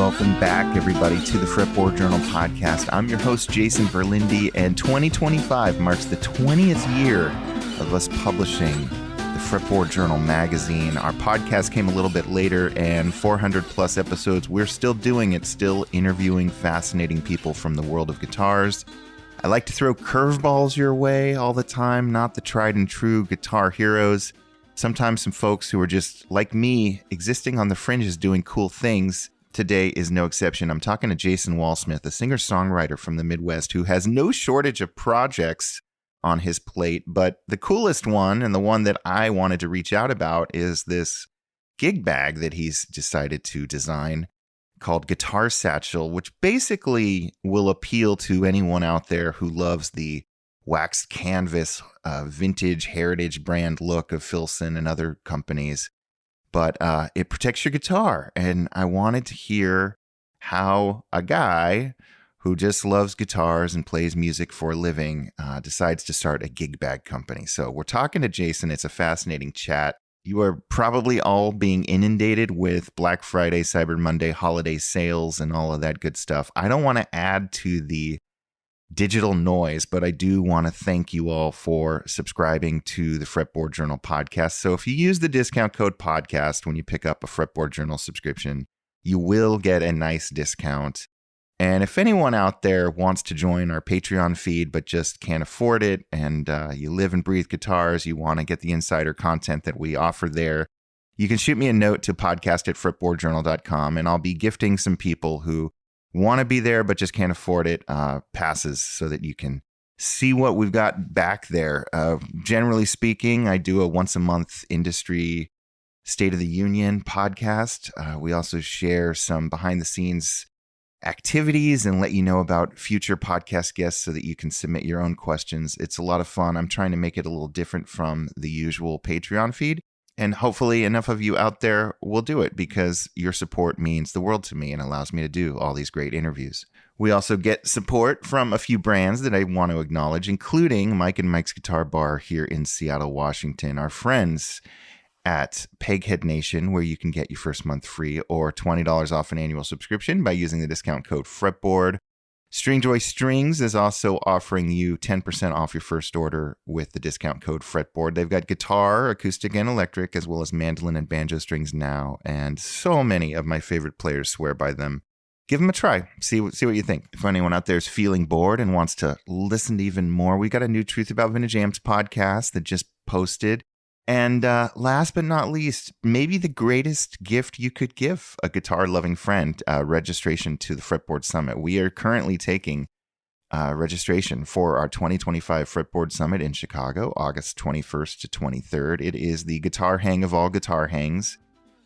Welcome back, everybody, to the Fretboard Journal podcast. I'm your host, Jason Verlinde, and 2025 marks the 20th year of us publishing the Fretboard Journal magazine. Our podcast came a little bit later, and 400 plus episodes. We're still doing it, still interviewing fascinating people from the world of guitars. I like to throw curveballs your way all the time, not the tried and true guitar heroes. Sometimes some folks who are just like me, existing on the fringes doing cool things. Today is no exception. I'm talking to Jason Walsmith, a singer-songwriter from the Midwest who has no shortage of projects on his plate. But the coolest one, and the one that I wanted to reach out about, is this gig bag that he's decided to design called Guitar Satchel, which basically will appeal to anyone out there who loves the waxed canvas, vintage heritage brand look of Filson and other companies. But it protects your guitar. And I wanted to hear how a guy who just loves guitars and plays music for a living decides to start a gig bag company. So we're talking to Jason. It's a fascinating chat. You are probably all being inundated with Black Friday, Cyber Monday, holiday sales, and all of that good stuff. I don't want to add to the digital noise, but I do want to thank you all for subscribing to the Fretboard Journal podcast. So if you use the discount code podcast when you pick up a Fretboard Journal subscription, you will get a nice discount. And if anyone out there wants to join our Patreon feed but just can't afford it, and you live and breathe guitars, you want to get the insider content that we offer there, you can shoot me a note to podcast@fretboardjournal.com, and I'll be gifting some people who want to be there but just can't afford it passes so that you can see what we've got back there. Generally speaking, I do a once a month industry State of the Union podcast. We also share some behind the scenes activities and let you know about future podcast guests so that you can submit your own questions. It's a lot of fun. I'm trying to make it a little different from the usual Patreon feed. And hopefully enough of you out there will do it because your support means the world to me and allows me to do all these great interviews. We also get support from a few brands that I want to acknowledge, including Mike and Mike's Guitar Bar here in Seattle, Washington, our friends at Peghead Nation, where you can get your first month free or $20 off an annual subscription by using the discount code FRETBOARD. Stringjoy Strings is also offering you 10% off your first order with the discount code FRETBOARD. They've got guitar, acoustic, and electric, as well as mandolin and banjo strings now, and so many of my favorite players swear by them. Give them a try. See what you think. If anyone out there is feeling bored and wants to listen to even more, we got a new Truth About Vintage Amps podcast that just posted. And last but not least, maybe the greatest gift you could give a guitar-loving friend, registration to the Fretboard Summit. We are currently taking registration for our 2025 Fretboard Summit in Chicago, August 21st to 23rd. It is the guitar hang of all guitar hangs,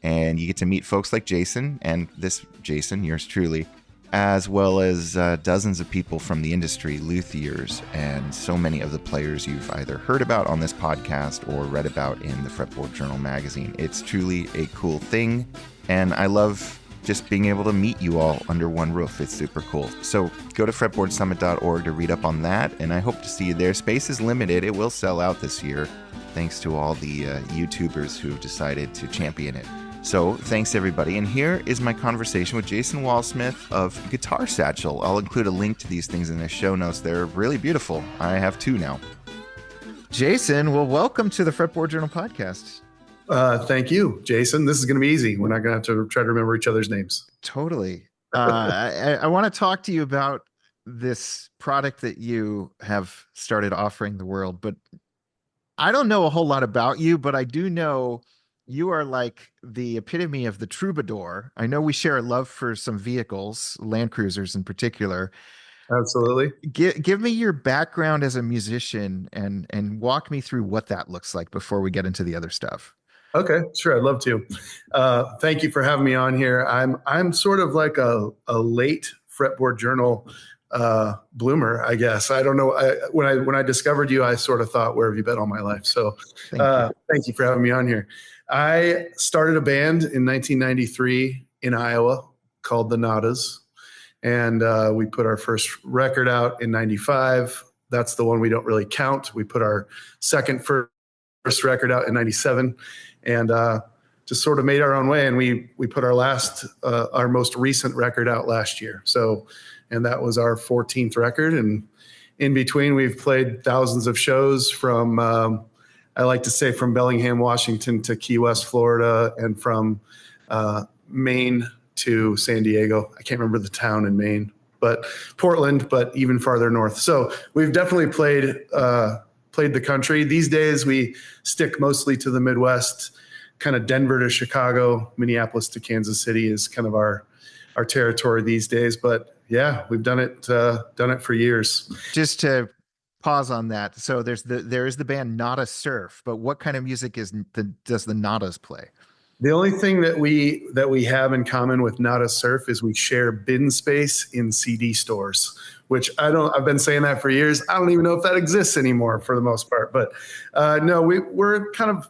and you get to meet folks like Jason, and this Jason, yours truly, as well as dozens of people from the industry, luthiers, and so many of the players you've either heard about on this podcast or read about in the Fretboard Journal magazine. It's truly a cool thing, and I love just being able to meet you all under one roof. It's super cool. So go to fretboardsummit.org to read up on that, and I hope to see you there. Space is limited. It will sell out this year, thanks to all the YouTubers who've decided to champion it. So thanks, everybody. And here is my conversation with Jason Walsmith of Guitar Satchel. I'll include a link to these things in the show notes. They're really beautiful. I have two now. Jason, well, welcome to the Fretboard Journal podcast. Thank you, Jason. This is going to be easy. We're not going to have to try to remember each other's names. Totally. I want to talk to you about this product that you have started offering the world, but I don't know a whole lot about you, but I do know you are like the epitome of the troubadour. I know we share a love for some vehicles, Land Cruisers in particular. Absolutely. Give me your background as a musician and walk me through what that looks like before we get into the other stuff. Okay, sure. I'd love to. Thank you for having me on here. I'm sort of like a late Fretboard Journal bloomer, I guess. I don't know. When I discovered you, I sort of thought, where have you been all my life? So thank you for having me on here. I started a band in 1993 in Iowa called the Nadas. And we put our first record out in 95. That's the one we don't really count. We put our first record out in 97. And just sort of made our own way. And we put our most recent record out last year. So, and that was our 14th record. And in between, we've played thousands of shows from, I like to say, from Bellingham, Washington to Key West, Florida, and from Maine to San Diego. I can't remember the town in Maine, but Portland, but even farther north. So we've definitely played the country. These days, we stick mostly to the Midwest. Kind of Denver to Chicago, Minneapolis to Kansas City is kind of our territory these days. But yeah, we've done it for years. Just to pause on that. So there is the band Nada Surf, but what kind of music does the Nadas play? The only thing that we have in common with Nada Surf is we share bin space in CD stores, which I've been saying that for years. I don't even know if that exists anymore for the most part. But no, we're kind of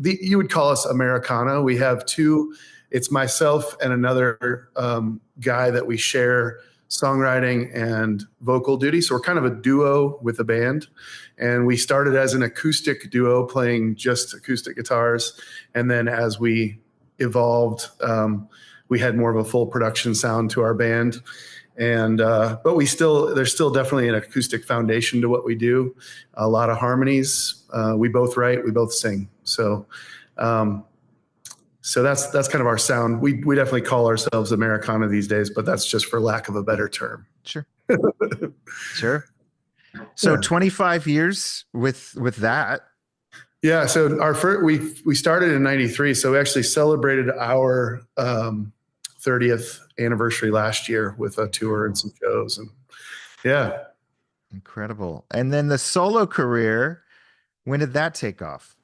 you would call us Americana. We have two. It's myself and another guy that we share songwriting and vocal duty. So we're kind of a duo with a band. And we started as an acoustic duo playing just acoustic guitars. And then as we evolved, we had more of a full production sound to our band. And but there's still definitely an acoustic foundation to what we do. A lot of harmonies. We both write, we both sing. So that's kind of our sound. We definitely call ourselves Americana these days, but that's just for lack of a better term. Sure. Sure. So 25 years with that. Yeah. So our first, we started in 93. So we actually celebrated our 30th anniversary last year with a tour and some shows. And yeah. Incredible. And then the solo career, when did that take off?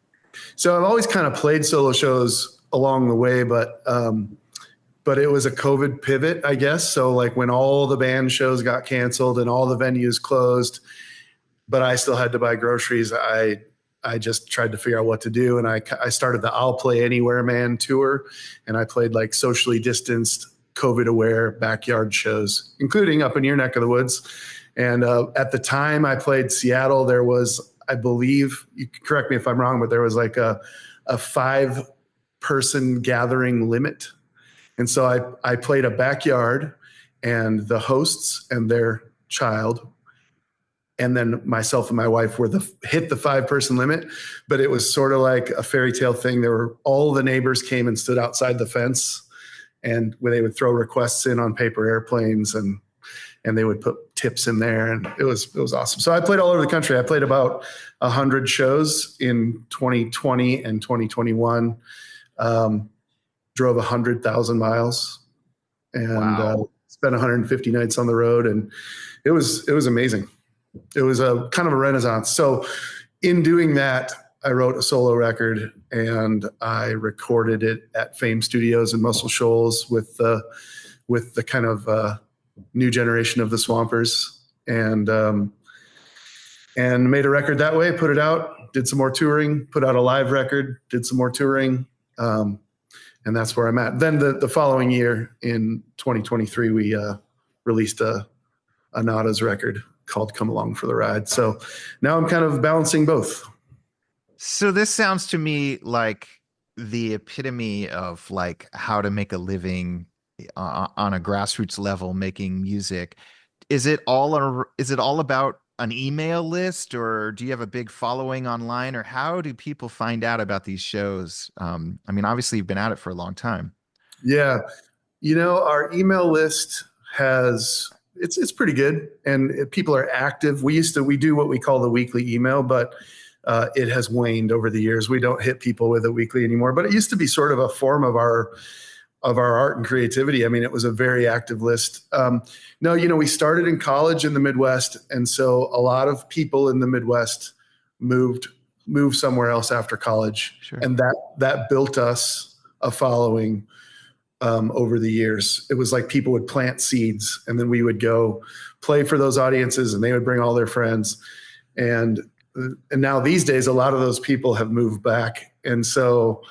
So I've always kind of played solo shows along the way, but it was a COVID pivot, I guess. So like when all the band shows got canceled and all the venues closed, but I still had to buy groceries, I just tried to figure out what to do. And I started the I'll Play Anywhere Man tour, and I played like socially distanced, COVID aware backyard shows, including up in your neck of the woods. And at the time I played Seattle, there was, I believe, you can correct me if I'm wrong, but there was like a 5-person gathering limit. And so I played a backyard, and the hosts and their child, and then myself and my wife hit the 5-person limit. But it was sort of like a fairy tale thing. All the neighbors came and stood outside the fence, and where they would throw requests in on paper airplanes, and they would put tips in there, and it was awesome. So I played all over the country. I played about 100 shows in 2020 and 2021. Drove 100,000 miles, and wow. Spent 150 nights on the road, and it was amazing. It was a kind of a renaissance. So in doing that, I wrote a solo record, and I recorded it at Fame Studios in Muscle Shoals with the kind of new generation of the Swampers, and made a record that way, put it out, did some more touring, put out a live record, did some more touring. And that's where I'm at. Then the following year in 2023, we released a Nada's record called Come Along for the Ride. So now I'm kind of balancing both. So this sounds to me like the epitome of like how to make a living on a grassroots level, making music. Is it all about an email list, or do you have a big following online, or how do people find out about these shows? I mean, obviously you've been at it for a long time. Yeah. Our email list it's pretty good, and people are active. We do what we call the weekly email, but it has waned over the years. We don't hit people with a weekly anymore, but it used to be sort of a form of our art and creativity. I mean, it was a very active list. No, we started in college in the Midwest. And so a lot of people in the Midwest moved somewhere else after college. Sure. And that built us a following over the years. It was like people would plant seeds, and then we would go play for those audiences, and they would bring all their friends. And now these days, a lot of those people have moved back. And so,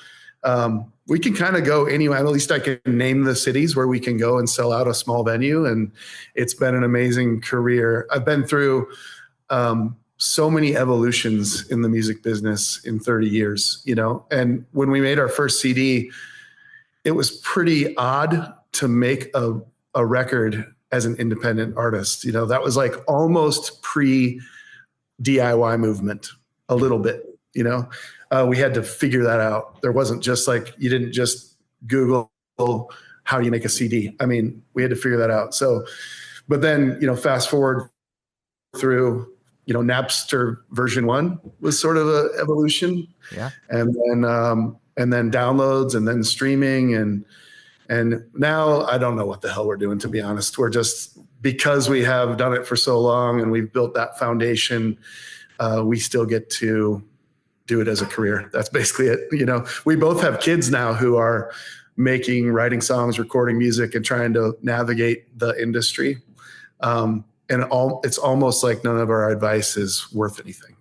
we can kind of go anywhere. At least I can name the cities where we can go and sell out a small venue. And it's been an amazing career. I've been through so many evolutions in the music business in 30 years, and when we made our first CD, it was pretty odd to make a record as an independent artist. That was like almost pre DIY movement a little bit, we had to figure that out. There wasn't just like, you didn't just Google, how do you make a CD? I mean, we had to figure that out. So, but then, fast forward through, Napster version 1 was sort of an evolution. Yeah. And then downloads, and then streaming, and now I don't know what the hell we're doing, to be honest. We're just, because we have done it for so long and we've built that foundation, we still get to do it as a career. That's basically it. We both have kids now who are writing songs, recording music, and trying to navigate the industry. It's almost like none of our advice is worth anything.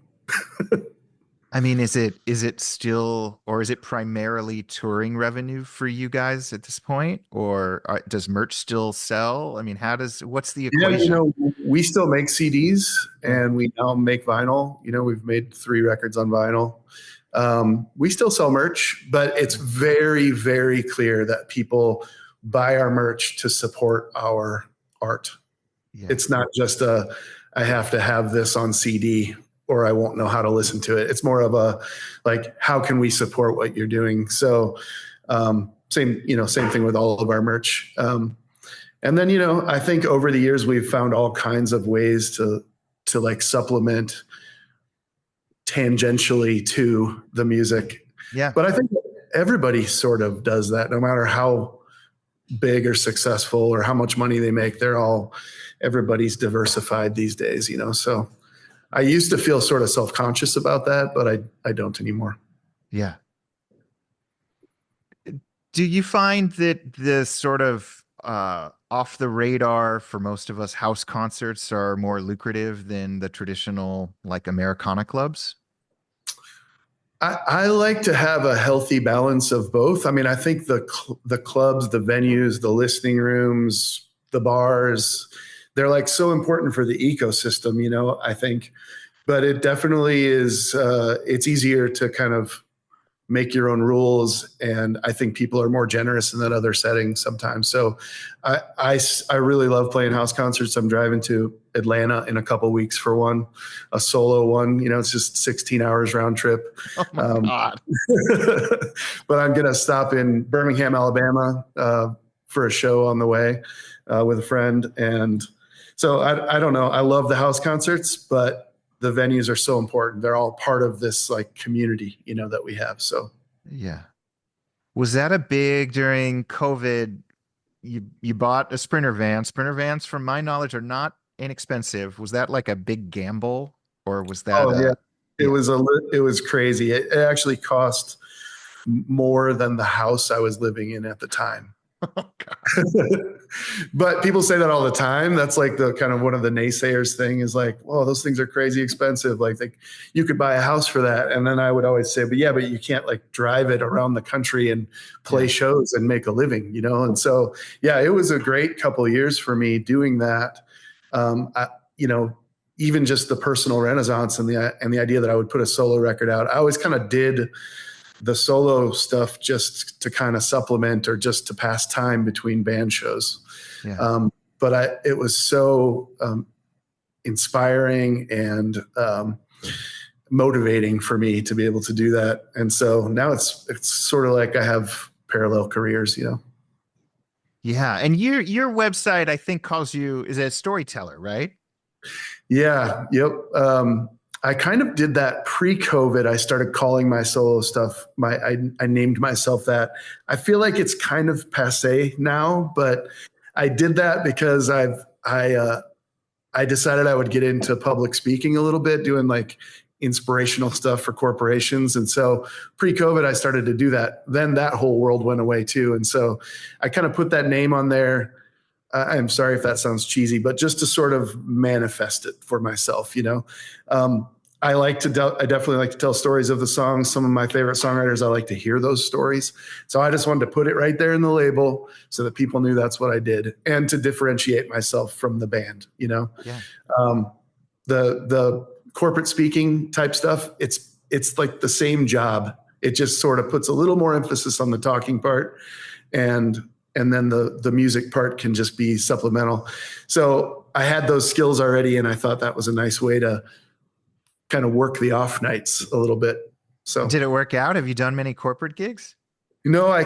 I mean, is it still, or is it primarily touring revenue for you guys at this point, or does merch still sell? I mean, what's the equation? Yeah, we still make CDs, and we now make vinyl. We've made 3 records on vinyl. We still sell merch, but it's very, very clear that people buy our merch to support our art. Yeah. It's not just I have to have this on CD or I won't know how to listen to it. It's more of a, like, how can we support what you're doing? So, same thing with all of our merch. And then, I think over the years, we've found all kinds of ways to like supplement tangentially to the music. Yeah. But I think everybody sort of does that, no matter how big or successful or how much money they make. Everybody's diversified these days, so I used to feel sort of self-conscious about that, but I don't anymore. Yeah. Do you find that the sort of off the radar, for most of us, house concerts are more lucrative than the traditional, like, Americana clubs? I like to have a healthy balance of both. I mean, I think the clubs, the venues, the listening rooms, the bars, they're like so important for the ecosystem, I think. But it definitely is, it's easier to kind of make your own rules. And I think people are more generous in that other setting sometimes. So I really love playing house concerts. I'm driving to Atlanta in a couple weeks for one, a solo one. It's just 16 hours round trip. Oh my God. But I'm going to stop in Birmingham, Alabama for a show on the way with a friend. And so I don't know. I love the house concerts, but the venues are so important. They're all part of this like community, that we have. So, yeah. Was that a big during COVID? You bought a Sprinter van. Sprinter vans, from my knowledge, are not inexpensive. Was that like a big gamble, or was that? Oh yeah, it was crazy. It actually cost more than the house I was living in at the time. Oh, God. But people say that all the time. That's like the kind of one of the naysayers thing is like, well, those things are crazy expensive. Like you could buy a house for that. And then I would always say, but you can't like drive it around the country and play shows and make a living, And so, yeah, it was a great couple of years for me doing that. Even just the personal renaissance and the idea that I would put a solo record out. I always kind of did the solo stuff just to kind of supplement or just to pass time between band shows. Yeah. But it was so inspiring and motivating for me to be able to do that. And so now it's sort of like I have parallel careers, Yeah. And your website, I think, calls you, is a storyteller, right? Yeah. Yep. I kind of did that pre-COVID. I started calling my solo stuff. I named myself that. I feel like it's kind of passé now, but I did that because I decided I would get into public speaking a little bit, doing like inspirational stuff for corporations. And so pre-COVID, I started to do that. Then that whole world went away too. And so I kind of put that name on there. I'm sorry if that sounds cheesy, but just to sort of manifest it for myself, I definitely like to tell stories of the songs. Some of my favorite songwriters, I like to hear those stories. So I just wanted to put it right there in the label so that people knew that's what I did, and to differentiate myself from the band, Yeah. The corporate speaking type stuff, it's like the same job. It just sort of puts a little more emphasis on the talking part, and then the music part can just be supplemental. So I had those skills already, and I thought that was a nice way to kind of work the off nights a little bit. So did it work out? Have you done many corporate gigs? No, I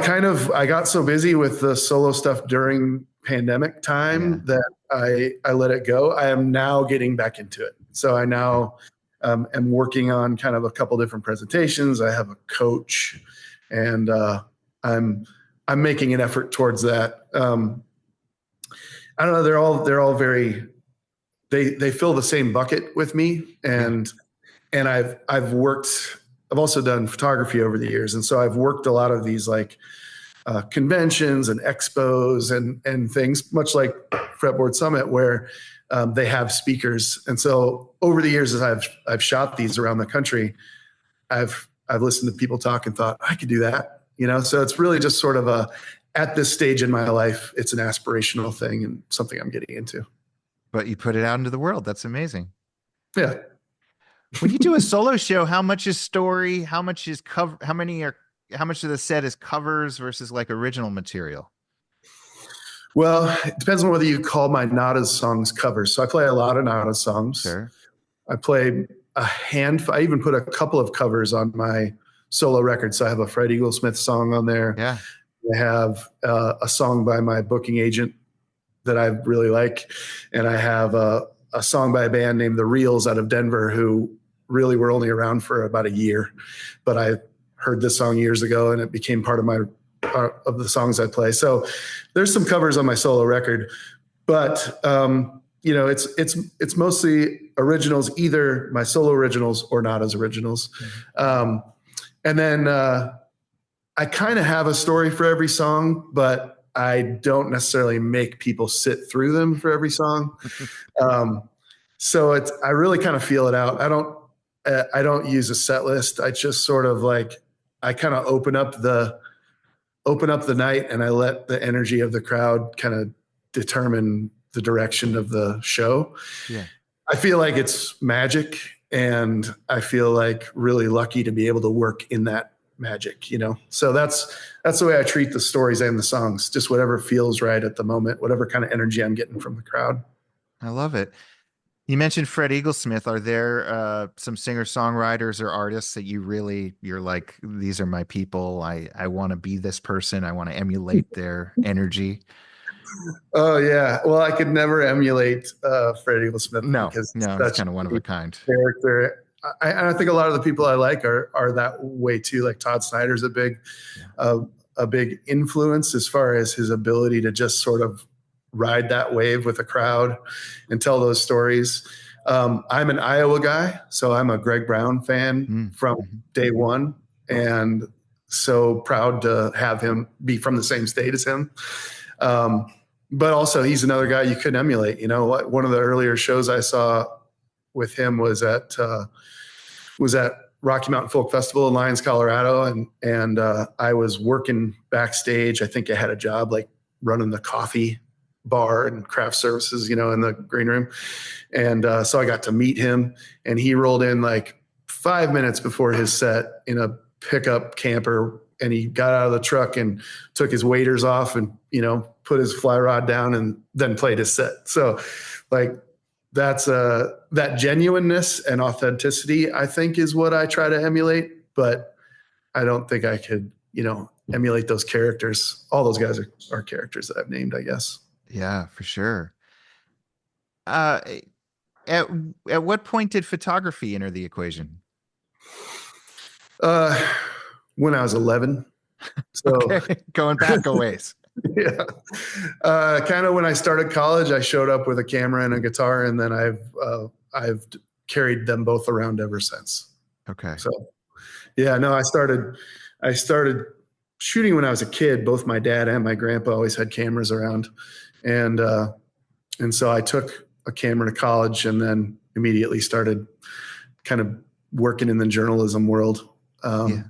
got so busy with the solo stuff during pandemic time that I let it go. I am now getting back into it. So I now am working on kind of a couple different presentations. I have a coach, and I'm making an effort towards that. I don't know. They're all very, they fill the same bucket with me, and I've also done photography over the years. And so I've worked a lot of these like conventions and expos and things, much like Fretboard Summit, where they have speakers. And so over the years, as I've shot these around the country, I've listened to people talk and thought, I could do that, So it's really just sort of at this stage in my life, it's an aspirational thing and something I'm getting into. But you put it out into the world. That's amazing. Yeah. When you do a solo show, how much is story? How much is cover? How much of the set is covers versus like original material? Well, it depends on whether you call my Nada's songs covers. So I play a lot of Nada songs. Sure. I play I even put a couple of covers on my solo record. So I have a Fred Eaglesmith song on there. Yeah. I have a song by my booking agent that I really like. And I have a song by a band named The Reels out of Denver, who really were only around for about a year. But I heard this song years ago, and it became part of the songs I play. So there's some covers on my solo record, but it's mostly originals, either my solo originals or Nada's originals. Mm-hmm. And then I kind of have a story for every song, but I don't necessarily make people sit through them for every song. So I really kind of feel it out. I don't use a set list. I just sort of I kind of open up the night, and I let the energy of the crowd kind of determine the direction of the show. Yeah. I feel like it's magic, and I feel like really lucky to be able to work in that magic, So that's the way I treat the stories and the songs, just whatever feels right at the moment, whatever kind of energy I'm getting from the crowd. I love it. You mentioned Fred Eaglesmith. Are there some singer-songwriters or artists that you're like, these are my people. I want to be this person. I want to emulate their energy. Oh yeah. Well, I could never emulate Fred Eaglesmith. No, it's kind of one of a kind character. I think a lot of the people I like are that way too. Like Todd Snyder's a big influence as far as his ability to just sort of ride that wave with a crowd and tell those stories. I'm an Iowa guy, so I'm a Greg Brown fan from day one, and so proud to have him be from the same state as him. But also he's another guy you couldn't emulate. One of the earlier shows I saw with him was at Rocky Mountain Folk Festival in Lyons, Colorado. And I was working backstage. I think I had a job like running the coffee bar and craft services, in the green room. And so I got to meet him, and he rolled in like 5 minutes before his set in a pickup camper, and he got out of the truck and took his waders off and, put his fly rod down and then played his set. So like that's that genuineness and authenticity, I think, is what I try to emulate, but I don't think I could, emulate those characters. All those guys are characters that I've named, I guess. Yeah, for sure. At what point did photography enter the equation? When I was 11. So okay. Going back a ways. Yeah. Kind of when I started college, I showed up with a camera and a guitar, and then I've carried them both around ever since. Okay. So yeah, no, I started shooting when I was a kid. Both my dad and my grandpa always had cameras around. And so I took a camera to college, and then immediately started kind of working in the journalism world. And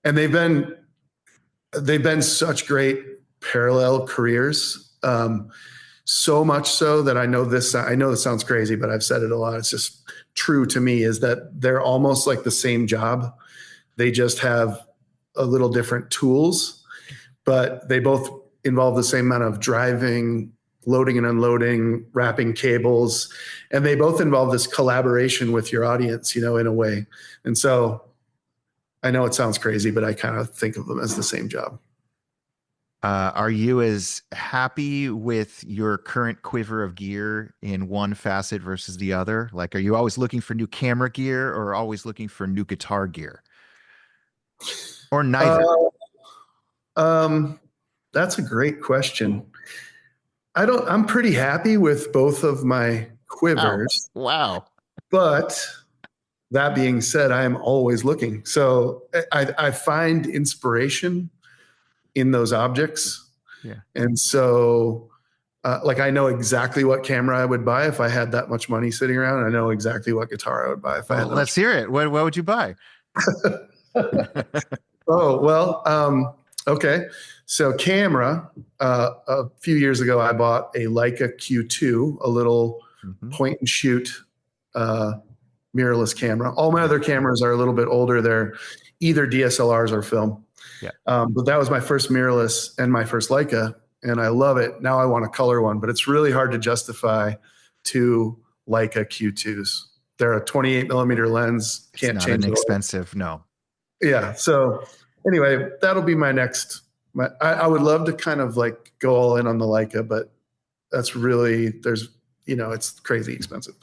they've been such great parallel careers. So much so that I know this sounds crazy, but I've said it a lot. It's just true to me is that they're almost like the same job. They just have a little different tools, but they both involve the same amount of driving, loading and unloading, wrapping cables, and they both involve this collaboration with your audience, in a way. And so I know it sounds crazy, but I kind of think of them as the same job. Are you as happy with your current quiver of gear in one facet versus the other? Like, are you always looking for new camera gear or always looking for new guitar gear? Or neither? That's a great question. I'm pretty happy with both of my quivers. Wow. But that being said, I am always looking. So I find inspiration in those objects. Yeah. And so, like, I know exactly what camera I would buy if I had that much money sitting around. I know exactly what guitar I would buy if I had that Let's hear it. What would you buy? Oh, well, okay. So camera, a few years ago, I bought a Leica Q2, a little point and shoot mirrorless camera. All my other cameras are a little bit older. They're either DSLRs or film. Yeah. But that was my first mirrorless and my first Leica, and I love it. Now I want a color one, but it's really hard to justify two Leica Q2s. They're a 28 millimeter lens. Can't it's not change. Inexpensive, no. Yeah. So anyway, that'll be my next. I would love to kind of like go all in on the Leica, but that's really it's crazy expensive.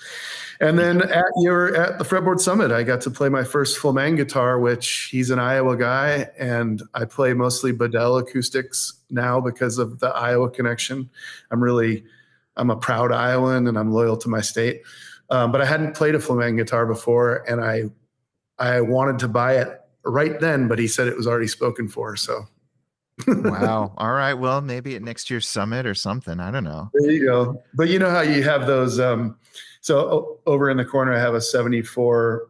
And then at the Fretboard Summit, I got to play my first full man guitar, which he's an Iowa guy, and I play mostly Bedell acoustics now because of the Iowa connection. I'm a proud Iowan and I'm loyal to my state. But I hadn't played a full man guitar before, and I wanted to buy it right then, but he said it was already spoken for. So. Wow. All right. Well, maybe at next year's summit or something. I don't know. There you go. But you know how you have those. So over in the corner, I have a 74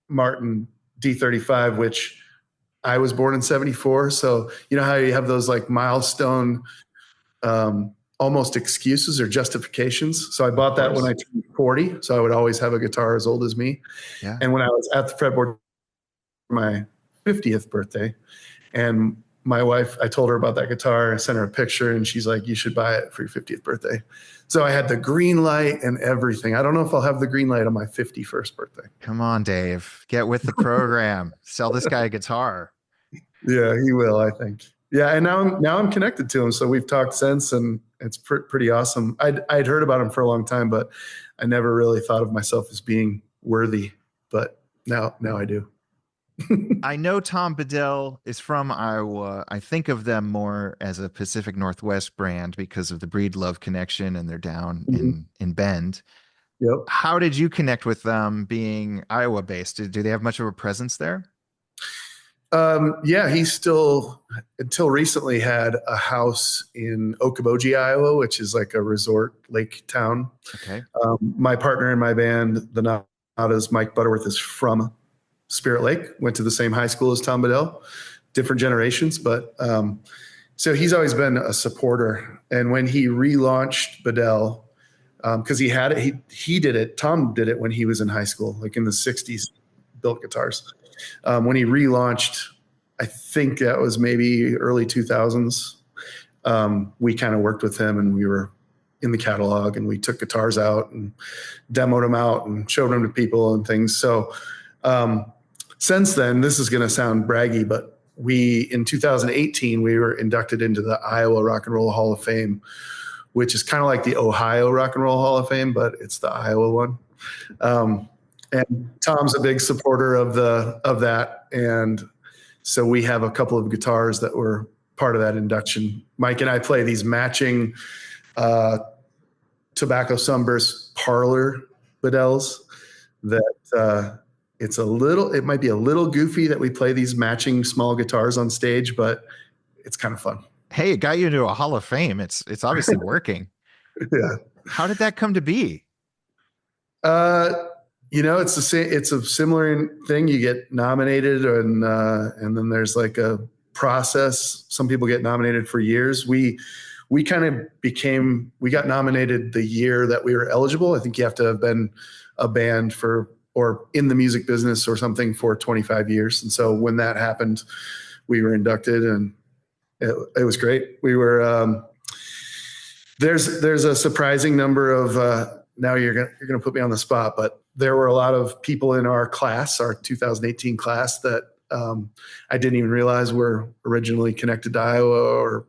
Martin D35, which I was born in 74. So you know how you have those like milestone almost excuses or justifications. So I bought that when I turned 40. So I would always have a guitar as old as me. Yeah. And when I was at the Fretboard for my 50th birthday, and my wife, I told her about that guitar. I sent her a picture, and she's like, you should buy it for your 50th birthday. So I had the green light and everything. I don't know if I'll have the green light on my 51st birthday. Come on, Dave. Get with the program. Sell this guy a guitar. Yeah, he will, I think. Yeah, and now I'm connected to him. So we've talked since, and it's pretty awesome. I'd heard about him for a long time, but I never really thought of myself as being worthy. But now I do. I know Tom Bedell is from Iowa. I think of them more as a Pacific Northwest brand because of the Breedlove connection, and they're down in Bend. Yep. How did you connect with them being Iowa based? Do they have much of a presence there? Yeah, he still, until recently, had a house in Okoboji, Iowa, which is like a resort lake town. Okay. My partner in my band, the Nadas, Mike Butterworth, is from Spirit Lake, went to the same high school as Tom Bedell, different generations. But so he's always been a supporter. And when he relaunched Bedell, because he had it, he did it. Tom did it when he was in high school, like in the 60s, built guitars. When he relaunched, I think that was maybe early 2000s. We kind of worked with him, and we were in the catalog, and we took guitars out and demoed them out and showed them to people and things. So since then, this is going to sound braggy, but in 2018, we were inducted into the Iowa Rock and Roll Hall of Fame, which is kind of like the Ohio Rock and Roll Hall of Fame, but it's the Iowa one. And Tom's a big supporter of that. And so we have a couple of guitars that were part of that induction. Mike and I play these matching Tobacco Sunburst Parlor Bedells that it might be a little goofy that we play these matching small guitars on stage, but it's kind of fun. Hey, it got you into a Hall of Fame. It's obviously working. Yeah. How did that come to be? It's the same. It's a similar thing. You get nominated, and then there's like a process. Some people get nominated for years. We got nominated the year that we were eligible. I think you have to have been a band for or in the music business or something for 25 years. And so when that happened, we were inducted, and it was great. We were, there's a surprising number of, now you're going to put me on the spot, but there were a lot of people in our class, our 2018 class, that I didn't even realize were originally connected to Iowa, or,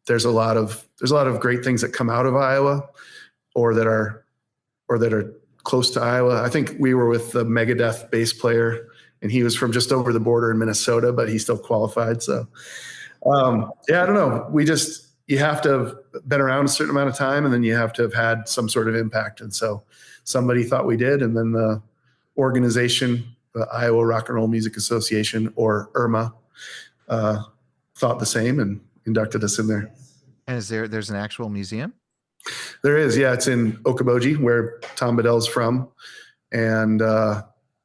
there's a lot of great things that come out of Iowa, or that are close to Iowa. I think we were with the Megadeth bass player, and he was from just over the border in Minnesota, but he still qualified. So, I don't know. You have to have been around a certain amount of time, and then you have to have had some sort of impact. And so somebody thought we did. And then the organization, the Iowa Rock and Roll Music Association, or IRMA, thought the same and inducted us in there. And there's an actual museum? There is. Yeah. It's in Okoboji, where Tom Bedell's from. And,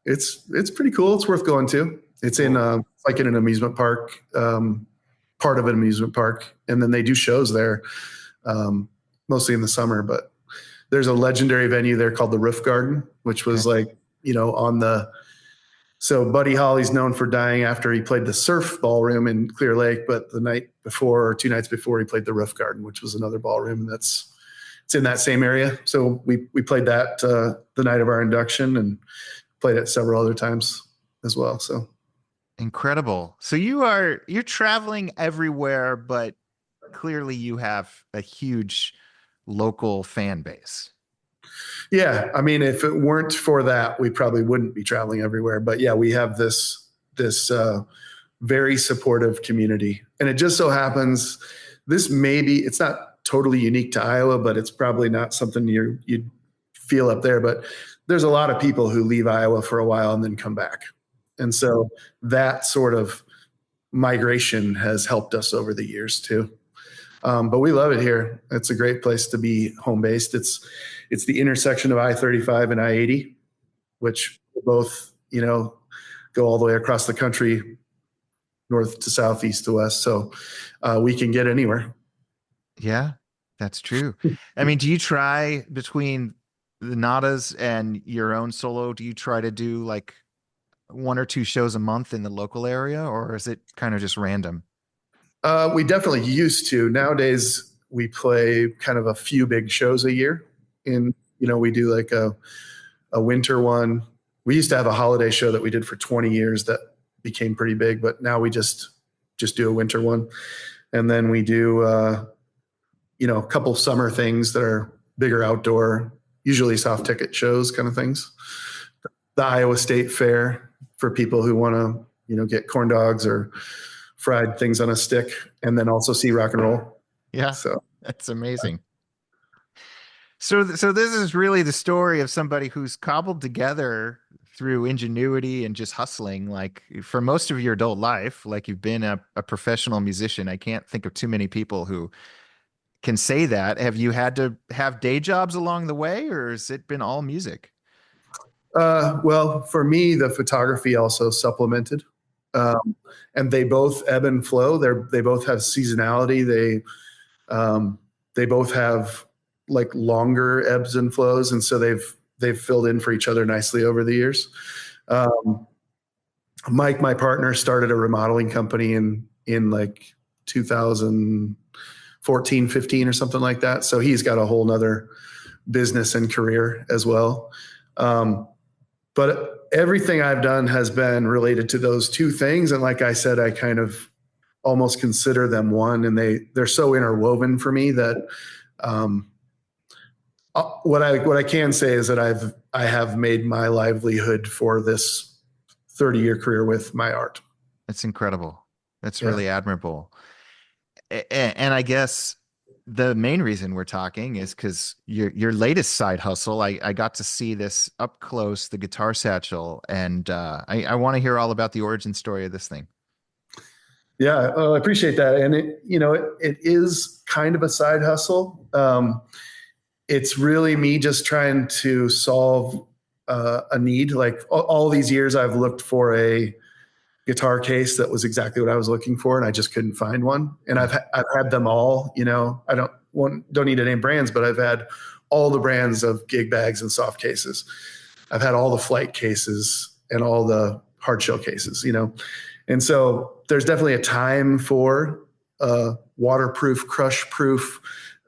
it's pretty cool. It's worth going to. It's in, like in an amusement park, part of an amusement park. And then they do shows there, mostly in the summer, but there's a legendary venue there called the Roof Garden, which was so Buddy Holly's known for dying after he played the Surf Ballroom in Clear Lake, but the night before, or 2 nights before, he played the Roof Garden, which was another ballroom. And it's in that same area. So we played that, the night of our induction, and played it several other times as well. So incredible. So you're traveling everywhere, but clearly you have a huge local fan base. Yeah. I mean, if it weren't for that, we probably wouldn't be traveling everywhere. But yeah, we have this very supportive community. And it just so happens, it's not totally unique to Iowa, but it's probably not something you'd feel up there. But there's a lot of people who leave Iowa for a while and then come back. And so that sort of migration has helped us over the years too. But we love it here. It's a great place to be home based. It's the intersection of I-35 and I-80, which both, go all the way across the country, north to south, east to west. So we can get anywhere. Yeah, that's true. I mean, do you try, between the Nadas and your own solo, do you try to do like 1 or 2 shows a month in the local area, or is it kind of just random? We definitely used to. Nowadays, we play kind of a few big shows a year. We do like a winter one. We used to have a holiday show that we did for 20 years that became pretty big, but now we just do a winter one. And then we do, a couple summer things that are bigger outdoor, usually soft ticket shows kind of things. The Iowa State Fair for people who want to, get corn dogs or fried things on a stick, and then also see rock and roll. Yeah. So that's amazing. So this is really the story of somebody who's cobbled together through ingenuity and just hustling, like for most of your adult life, like you've been a professional musician. I can't think of too many people who can say that. Have you had to have day jobs along the way, or has it been all music? Well, for me, the photography also supplemented, and they both ebb and flow. They both have seasonality. They both have like longer ebbs and flows. And so they've filled in for each other nicely over the years. Mike, my partner, started a remodeling company in like 2014, 15 or something like that. So he's got a whole nother business and career as well. But everything I've done has been related to those two things. And like I said, I kind of almost consider them one, and they're so interwoven for me that, what I can say is that I have made my livelihood for this 30-year career with my art. That's incredible. That's really admirable. And I guess the main reason we're talking is because your latest side hustle, I got to see this up close, the guitar Satchel, and I want to hear all about the origin story of this thing. Yeah, I appreciate that. And it is kind of a side hustle. It's really me just trying to solve a need. Like all these years, I've looked for a guitar case that was exactly what I was looking for, and I just couldn't find one. And I've had them all. I don't need to name brands, but I've had all the brands of gig bags and soft cases. I've had all the flight cases and all the hard shell cases, and so there's definitely a time for waterproof, crush proof,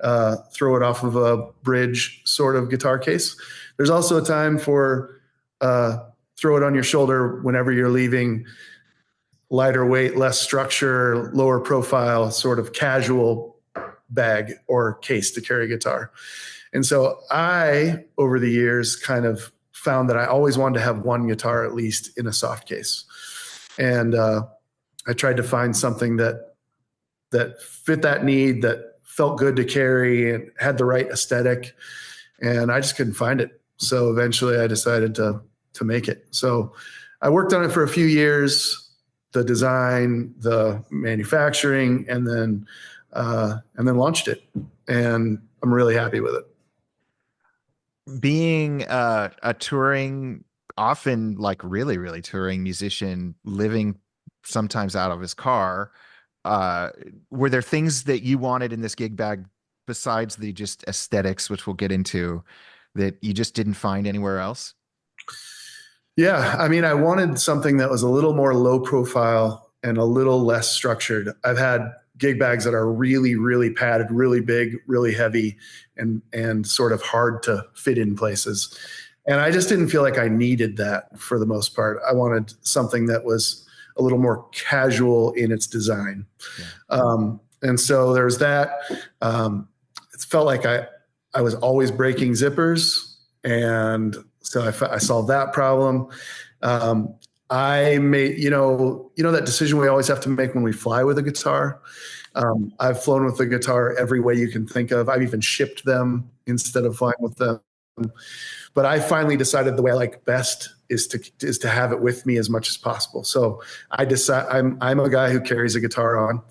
throw it off of a bridge sort of guitar case. There's also a time for throw it on your shoulder whenever you're leaving, lighter weight, less structure, lower profile, sort of casual bag or case to carry a guitar. And so I, over the years, kind of found that I always wanted to have one guitar at least in a soft case. And I tried to find something that fit that need, that felt good to carry and had the right aesthetic. And I just couldn't find it. So eventually I decided to make it. So I worked on it for a few years, the design, the manufacturing, and then launched it. And I'm really happy with it. Being a touring, often like really, really touring musician, living sometimes out of his car, were there things that you wanted in this gig bag besides the just aesthetics, which we'll get into, that you just didn't find anywhere else? Yeah, I mean, I wanted something that was a little more low profile and a little less structured. I've had gig bags that are really, really padded, really big, really heavy, and sort of hard to fit in places. And I just didn't feel like I needed that for the most part. I wanted something that was a little more casual in its design. Yeah. And so there's that. It felt like I was always breaking zippers, and so I solved that problem. I made, that decision we always have to make when we fly with a guitar. I've flown with the guitar every way you can think of. I've even shipped them instead of flying with them. But I finally decided the way I like best is to have it with me as much as possible. So I'm a guy who carries a guitar on,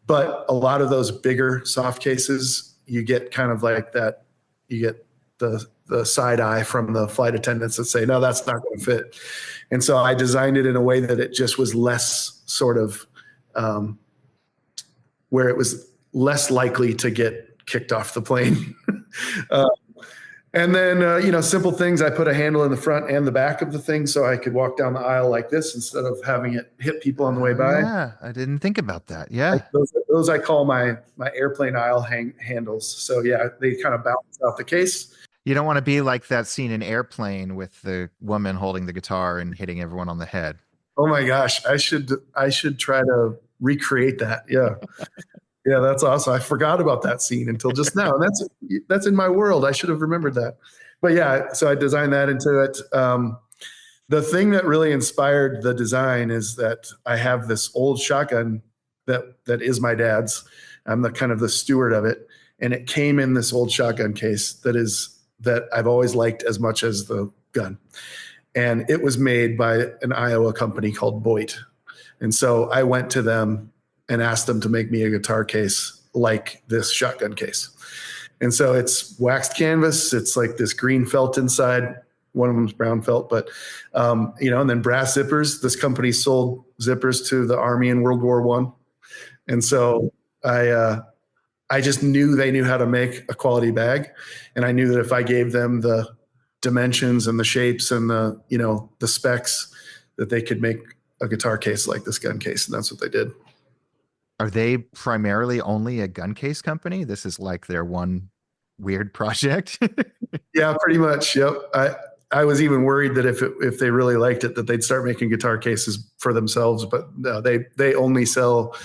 but a lot of those bigger soft cases, you get kind of like that. You get the side eye from the flight attendants that say, no, that's not going to fit. And so I designed it in a way that it just was less sort of where it was less likely to get kicked off the plane. And then, simple things. I put a handle in the front and the back of the thing so I could walk down the aisle like this instead of having it hit people on the way by. Yeah, I didn't think about that. Yeah. Those I call my airplane aisle handles. So, yeah, they kind of balance out the case. You don't want to be like that scene in Airplane with the woman holding the guitar and hitting everyone on the head. Oh, my gosh. I should try to recreate that. Yeah. Yeah, that's awesome. I forgot about that scene until just now. And that's in my world. I should have remembered that. But yeah, so I designed that into it. The thing that really inspired the design is that I have this old shotgun that is my dad's. I'm the kind of the steward of it. And it came in this old shotgun case that I've always liked as much as the gun. And it was made by an Iowa company called Boyd. And so I went to them and asked them to make me a guitar case like this shotgun case. And so it's waxed canvas. It's like this green felt inside. One of them's brown felt, but, and then brass zippers. This company sold zippers to the Army in World War I. And so I just knew they knew how to make a quality bag. And I knew that if I gave them the dimensions and the shapes and the specs, that they could make a guitar case like this gun case. And that's what they did. Are they primarily only a gun case company? This is like their one weird project. Yeah, pretty much. Yep. I was even worried that if they really liked it, that they'd start making guitar cases for themselves. But no, they only sell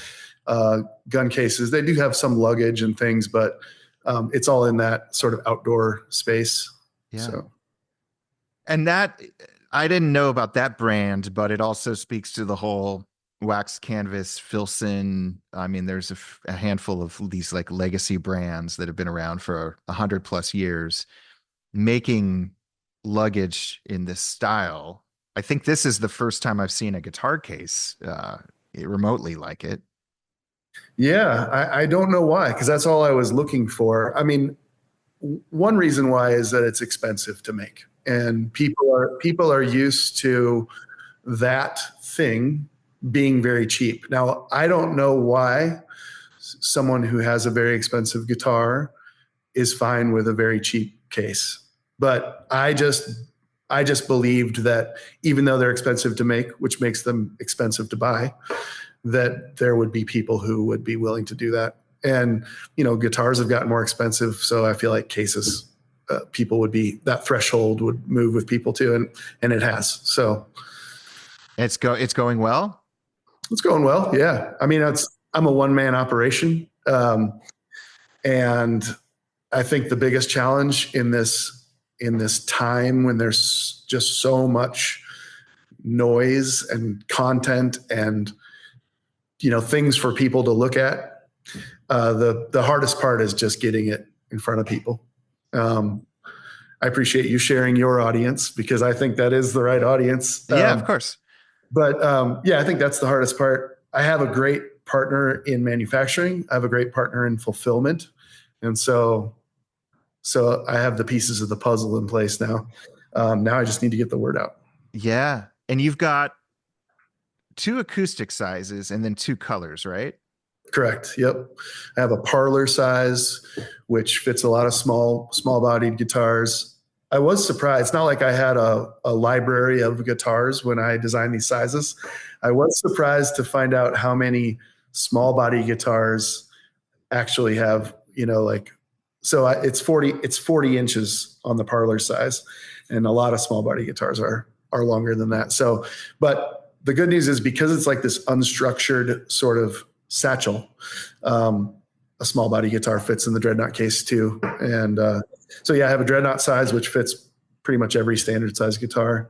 gun cases. They do have some luggage and things, but it's all in that sort of outdoor space. Yeah. So. And that, I didn't know about that brand, but it also speaks to the whole wax canvas, Filson. I mean, there's a handful of these like legacy brands that have been around for 100+ years making luggage in this style. I think this is the first time I've seen a guitar case remotely like it. Yeah, I don't know why, because that's all I was looking for. I mean, one reason why is that it's expensive to make, and people are used to that thing being very cheap. Now, I don't know why someone who has a very expensive guitar is fine with a very cheap case, but I just I just believed that even though they're expensive to make, which makes them expensive to buy, that there would be people who would be willing to do that. And, guitars have gotten more expensive. So I feel like cases, people would be, that threshold would move with people too. And it has. So It's going well. it's going well. Yeah. I mean, I'm a one-man operation. And I think the biggest challenge in this time when there's just so much noise and content and, things for people to look at, the hardest part is just getting it in front of people. I appreciate you sharing your audience because I think that is the right audience. Yeah, of course. But I think that's the hardest part. I have a great partner in manufacturing. I have a great partner in fulfillment. And so I have the pieces of the puzzle in place now. Now I just need to get the word out. Yeah. And you've got 2 acoustic sizes and then 2 colors, right? Correct. Yep. I have a parlor size, which fits a lot of small bodied guitars. I was surprised. It's not like I had a library of guitars when I designed these sizes. I was surprised to find out how many small body guitars actually have, it's 40 inches on the parlor size, and a lot of small body guitars are longer than that. So, but the good news is because it's like this unstructured sort of satchel, a small body guitar fits in the dreadnought case too. And I have a dreadnought size, which fits pretty much every standard size guitar.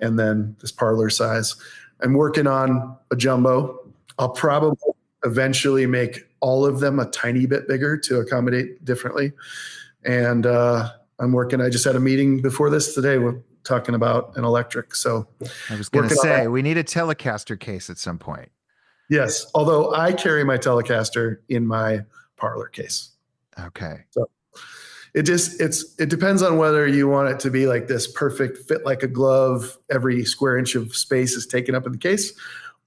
And then this parlor size. I'm working on a jumbo. I'll probably eventually make all of them a tiny bit bigger to accommodate differently. And I just had a meeting before this today. We're talking about an electric. So I was going to say, we need a Telecaster case at some point. Yes. Although I carry my Telecaster in my parlor case. Okay. So it depends on whether you want it to be like this perfect fit, like a glove, every square inch of space is taken up in the case,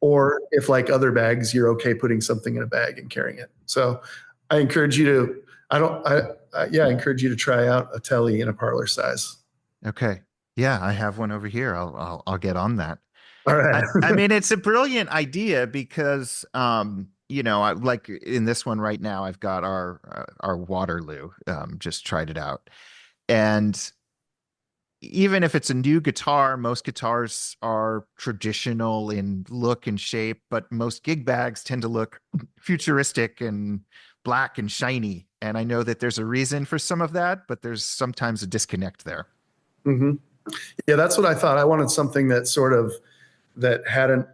or if like other bags, you're okay putting something in a bag and carrying it. So I encourage you to, I encourage you to try out a Tele in a parlor size. Okay. Yeah. I have one over here. I'll get on that. All right. I mean, it's a brilliant idea because, like in this one right now, I've got our Waterloo, just tried it out. And even if it's a new guitar, most guitars are traditional in look and shape, but most gig bags tend to look futuristic and black and shiny. And I know that there's a reason for some of that, but there's sometimes a disconnect there. Mm-hmm. Yeah, that's what I thought. I wanted something that had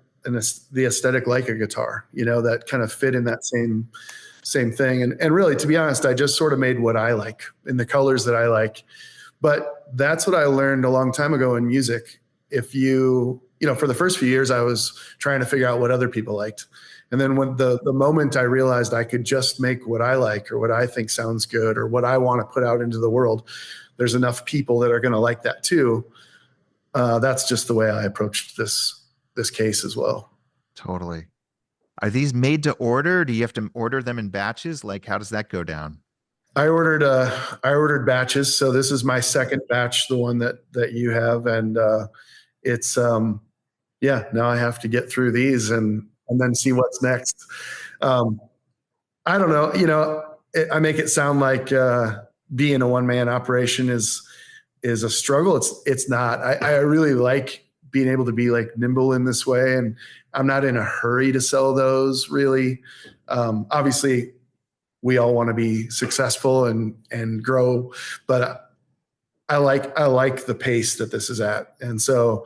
the aesthetic like a guitar, that kind of fit in that same thing. And really, to be honest, I just sort of made what I like in the colors that I like. But that's what I learned a long time ago in music. If for the first few years, I was trying to figure out what other people liked. And then when the moment I realized I could just make what I like or what I think sounds good or what I want to put out into the world, there's enough people that are going to like that too. That's just the way I approached this case as well. Totally. Are these made to order? Do you have to order them in batches? Like, how does that go down? I ordered batches. So this is my second batch, the one that you have. And it's, now I have to get through these and then see what's next. I don't know, I make it sound like being a one-man operation is a struggle. It's not. I really like being able to be like nimble in this way. And I'm not in a hurry to sell those really. Obviously we all want to be successful and grow, but I like the pace that this is at. And so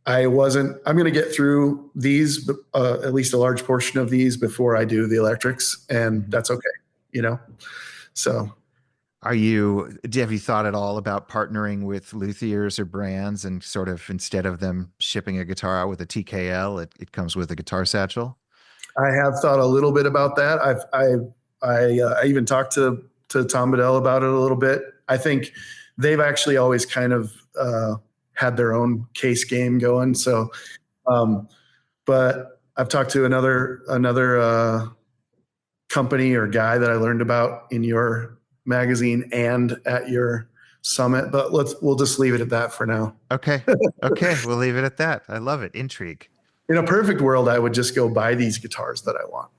I'm going to get through these, at least a large portion of these before I do the electrics, and that's okay. So. Have you thought at all about partnering with luthiers or brands and sort of instead of them shipping a guitar out with a TKL, it comes with a guitar satchel? I have thought a little bit about that. I even talked to Tom Bedell about it a little bit. I think they've actually always kind of had their own case game going. So, but I've talked to another company or guy that I learned about in your magazine and at your summit, but we'll just leave it at that for now. Okay. Okay. We'll leave it at that. I love it. Intrigue. In a perfect world, I would just go buy these guitars that I want,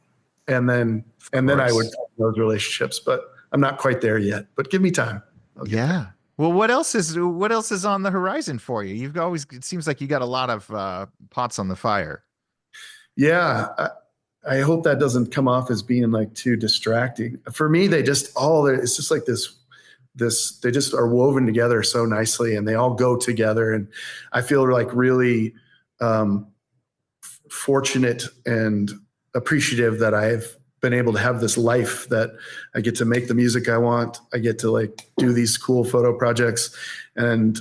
and then Of I would course. form those relationships. But I'm not quite there yet. But give me time. I'll get there. Yeah. Well, what else is on the horizon for you? You've always it seems like you got a lot of pots on the fire. Yeah, I hope that doesn't come off as being like too distracting. For me, they just all it's just like this they just are woven together so nicely, and they all go together. And I feel like really um, fortunate and appreciative that I've been able to have this life, that I get to make the music I want. I get to like do these cool photo projects, and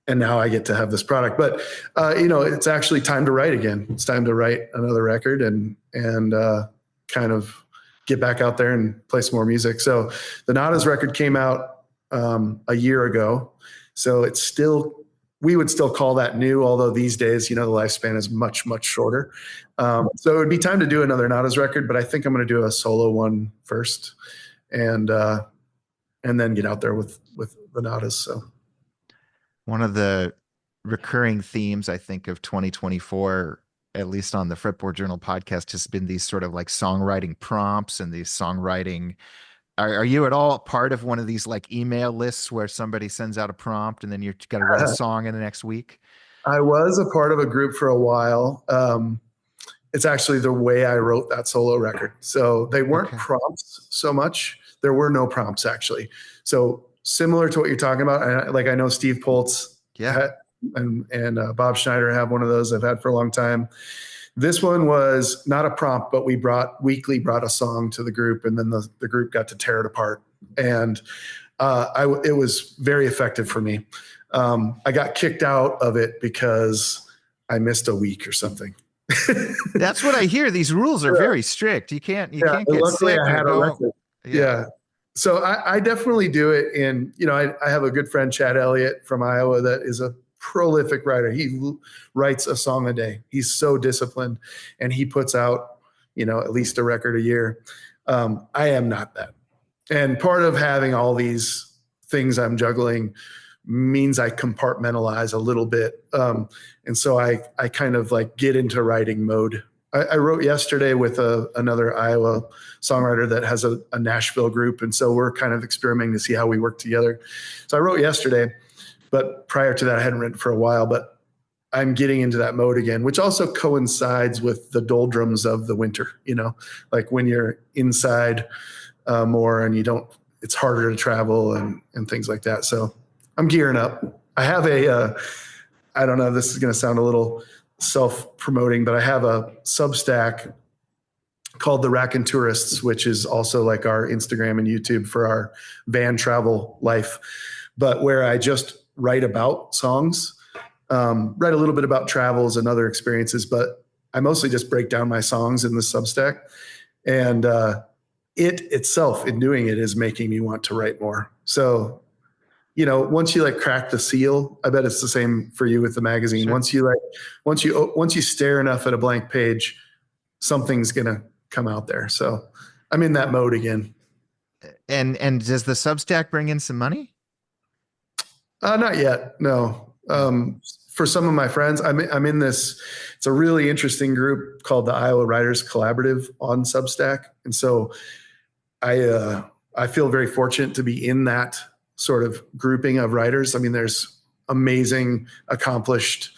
now I get to have this product. But it's actually time to write again. It's time to write another record and kind of get back out there and play some more music. So the Nadas record came out a year ago. So it's still, we would still call that new, although these days, the lifespan is much, much shorter. So it would be time to do another Nadas record, but I think I'm going to do a solo one first, and then get out there with the Nadas. So One of the recurring themes, I think, of 2024, at least on the Fretboard Journal podcast, has been these sort of like songwriting prompts and these songwriting. Are you at all part of one of these like email lists where somebody sends out a prompt and then you got to write a song in the next week? I was a part of a group for a while. It's actually the way I wrote that solo record. So they weren't prompts so much. There were no prompts actually. So similar to what you're talking about, I know Steve Poltz and Bob Schneider have one of those I've had for a long time. This one was not a prompt, but we weekly brought a song to the group, and then the group got to tear it apart. And it was very effective for me. I got kicked out of it because I missed a week or something. That's what I hear. These rules are very strict. You can't get sick. I had a record. Yeah. So I definitely do it. And, I have a good friend, Chad Elliott from Iowa, that is a prolific writer. He writes a song a day. He's so disciplined, and he puts out, at least a record a year. I am not that. And part of having all these things I'm juggling means I compartmentalize a little bit. And so I kind of like get into writing mode. I wrote yesterday with another Iowa songwriter that has a Nashville group. And so we're kind of experimenting to see how we work together. So I wrote yesterday, but prior to that, I hadn't written for a while, but I'm getting into that mode again, which also coincides with the doldrums of the winter, like when you're inside more and it's harder to travel and things like that. So I'm gearing up. I have I don't know, this is going to sound a little self-promoting, but I have a Substack called The Raconturists, which is also like our Instagram and YouTube for our van travel life, but where I just write about songs, write a little bit about travels and other experiences, but I mostly just break down my songs in the Substack. And it itself, in doing it, is making me want to write more. So, once you like crack the seal, I bet it's the same for you with the magazine. Sure. Once you stare enough at a blank page, something's gonna come out there. So I'm in that mode again. And does the Substack bring in some money? Not yet. No. For some of my friends, I'm in this. It's a really interesting group called the Iowa Writers Collaborative on Substack, and so I feel very fortunate to be in that sort of grouping of writers. I mean, there's amazing, accomplished,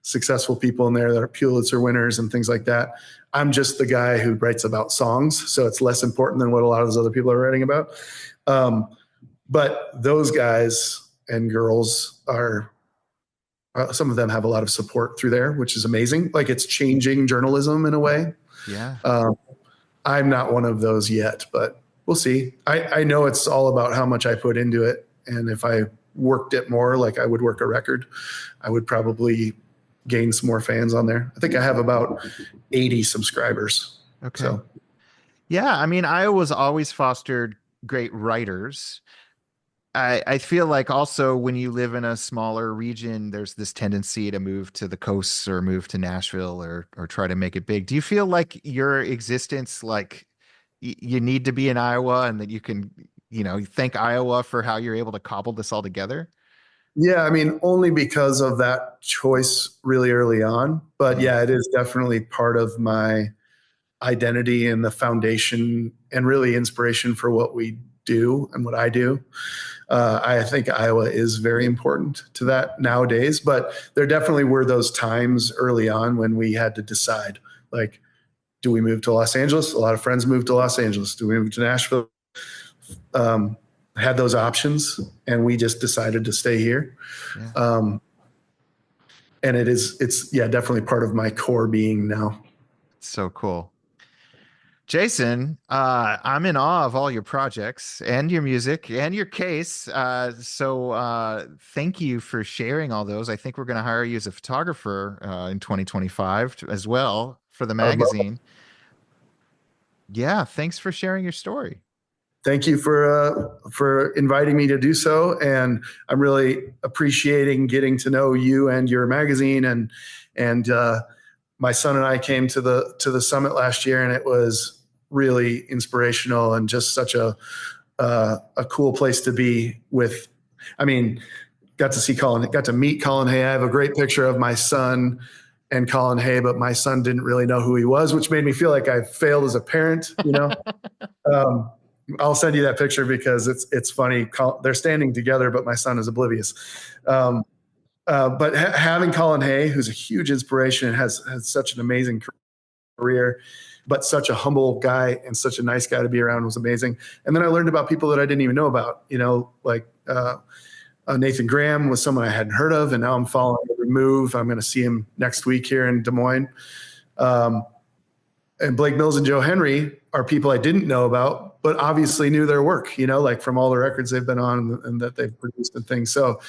successful people in there that are Pulitzer winners and things like that. I'm just the guy who writes about songs, so it's less important than what a lot of those other people are writing about. But those guys and girls are, some of them have a lot of support through there, which is amazing. Like, it's changing journalism in a way. Yeah. I'm not one of those yet, but we'll see. I know it's all about how much I put into it. And if I worked it more like I would work a record, I would probably gain some more fans on there. I think I have about 80 subscribers. Okay. So, yeah, I mean, Iowa's always fostered great writers. I feel like also when you live in a smaller region, there's this tendency to move to the coasts or move to Nashville or try to make it big. Do you feel like your existence, like you need to be in Iowa and that you can thank Iowa for how you're able to cobble this all together? Yeah, I mean, only because of that choice really early on. But yeah, it is definitely part of my identity and the foundation and really inspiration for what we do and what I do. I think Iowa is very important to that nowadays, but there definitely were those times early on when we had to decide, like, do we move to Los Angeles? A lot of friends moved to Los Angeles. Do we move to Nashville? Had those options, and we just decided to stay here. Yeah. And it's definitely part of my core being now. So cool. Jason, I'm in awe of all your projects and your music and your case. So thank you for sharing all those. I think we're going to hire you as a photographer in 2025 as well for the magazine. Yeah, thanks for sharing your story. Thank you for inviting me to do so, and I'm really appreciating getting to know you and your magazine. And my son and I came to the summit last year, and it was really inspirational and just such a cool place to be with. I mean, got to meet Colin Hay. I have a great picture of my son and Colin Hay, but my son didn't really know who he was, which made me feel like I failed as a parent, I'll send you that picture because it's funny. They're standing together, but my son is oblivious. But having Colin Hay, who's a huge inspiration and has such an amazing career, but such a humble guy and such a nice guy to be around, was amazing. And then I learned about people that I didn't even know about, like Nathan Graham was someone I hadn't heard of, and now I'm following every move. I'm going to see him next week here in Des Moines. And Blake Mills and Joe Henry are people I didn't know about, but obviously knew their work, like from all the records they've been on and that they've produced and things. So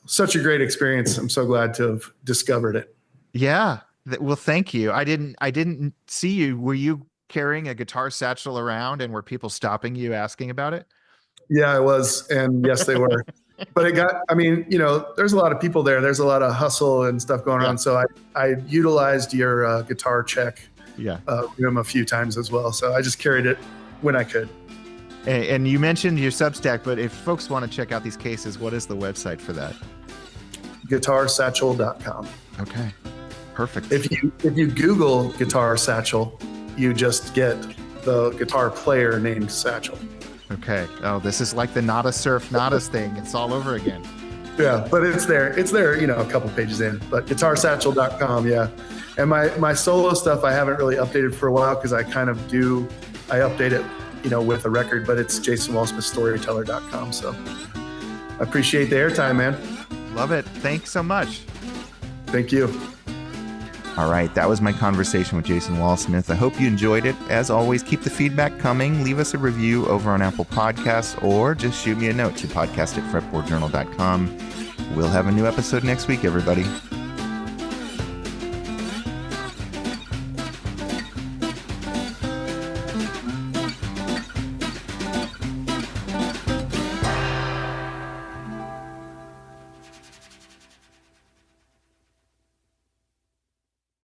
such a great experience. I'm so glad to have discovered it. Yeah. Well, thank you. I didn't see you. Were you carrying a guitar satchel around, and were people stopping you asking about it? Yeah, I was. And yes, they were. But there's a lot of people there. There's a lot of hustle and stuff going on. So I utilized your guitar check room a few times as well. So I just carried it when I could. And you mentioned your Substack, but if folks want to check out these cases, what is the website for that? GuitarSatchel.com. Okay, perfect. If you Google Guitar Satchel, you just get the guitar player named Satchel. Okay. Oh, this is like the Nada Surf Nadas thing. It's all over again. Yeah, but it's there. It's there, a couple pages in. But GuitarSatchel.com, yeah. And my solo stuff I haven't really updated for a while because I update it, with a record, but it's JasonWalsmithStoryteller.com. So I appreciate the airtime, man. Love it. Thanks so much. Thank you. All right, that was my conversation with Jason Walsmith. I hope you enjoyed it. As always, keep the feedback coming. Leave us a review over on Apple Podcasts, or just shoot me a note to podcast@fretboardjournal.com. We'll have a new episode next week, everybody.